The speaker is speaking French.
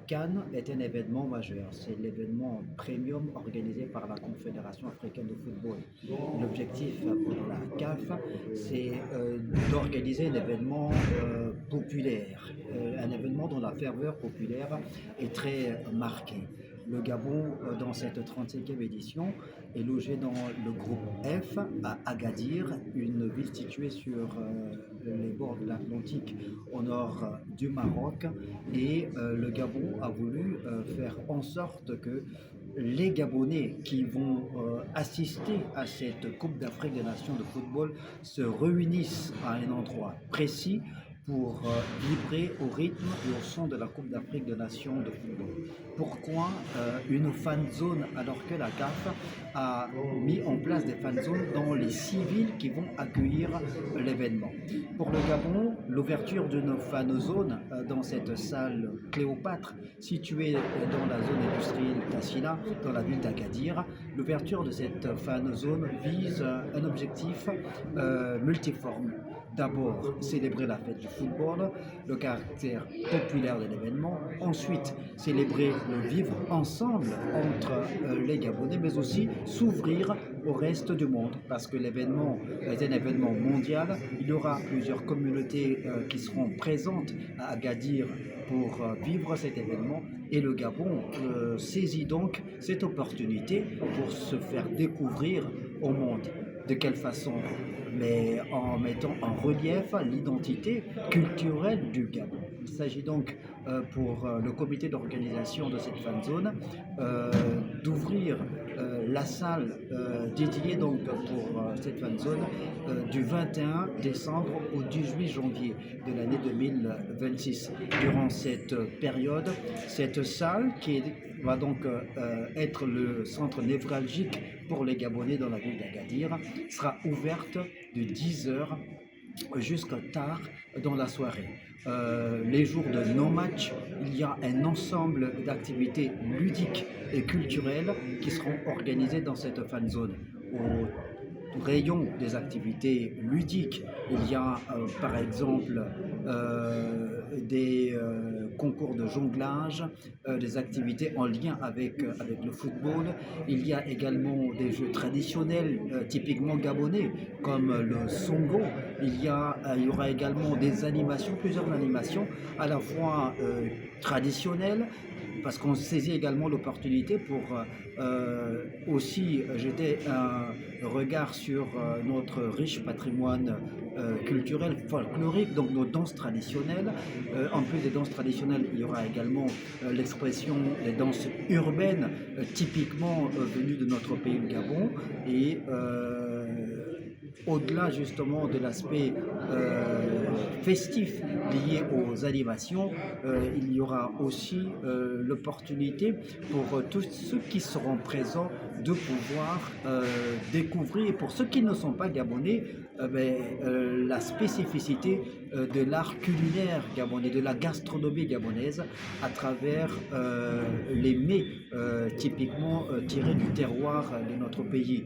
CAN est un événement majeur. C'est l'événement premium organisé par la Confédération africaine de football. L'objectif pour la CAF, c'est d'organiser un événement populaire, un événement dont la ferveur populaire est très marquée. Le Gabon, dans cette 35e édition, est logé dans le groupe F à Agadir, une ville située sur les bords de l'Atlantique au nord du Maroc. Et le Gabon a voulu faire en sorte que les Gabonais qui vont assister à cette Coupe d'Afrique des Nations de football se réunissent à un endroit précis pour vibrer au rythme et au son de la Coupe d'Afrique des Nations de football. Pourquoi une fan zone alors que la CAF a mis en place des fan zones dans les 6 villes qui vont accueillir l'événement? Pour le Gabon, l'ouverture d'une fan zone dans cette salle Cléopâtre située dans la zone industrielle Tassila, dans la ville d'Agadir, l'ouverture de cette fan zone vise un objectif multiforme. D'abord, célébrer la fête du football, le caractère populaire de l'événement. Ensuite, célébrer le vivre ensemble entre les Gabonais, mais aussi s'ouvrir au reste du monde, parce que l'événement est un événement mondial. Il y aura plusieurs communautés qui seront présentes à Agadir pour vivre cet événement. Et le Gabon saisit donc cette opportunité pour se faire découvrir au monde. De quelle façon? Mais en mettant en relief l'identité culturelle du Gabon. Il s'agit donc pour le comité d'organisation de cette fan zone d'ouvrir la salle dédiée donc pour cette fan zone du 21 décembre au 18 janvier de l'année 2026. Durant cette période, cette salle qui va donc être le centre névralgique pour les Gabonais dans la ville d'Agadir sera ouverte de 10h jusqu'à tard dans la soirée. Les jours de non-match, il y a un ensemble d'activités ludiques et culturelles qui seront organisées dans cette fan zone. Au rayon des activités ludiques, il y a par exemple des concours de jonglage, des activités en lien avec le football. Il y a également des jeux traditionnels typiquement gabonais comme le songo. Il y aura également des animations, plusieurs animations à la fois traditionnelles, parce qu'on saisit également l'opportunité pour aussi jeter un regard sur notre riche patrimoine culturel, folklorique, donc nos danses traditionnelles. En plus des danses traditionnelles, il y aura également l'expression des danses urbaines, typiquement venues de notre pays, le Gabon. Et au-delà justement de l'aspect festif lié aux animations, il y aura aussi l'opportunité pour tous ceux qui seront présents de pouvoir découvrir, pour ceux qui ne sont pas gabonais, la spécificité de l'art culinaire gabonais, de la gastronomie gabonaise à travers les mets typiquement tirés du terroir de notre pays.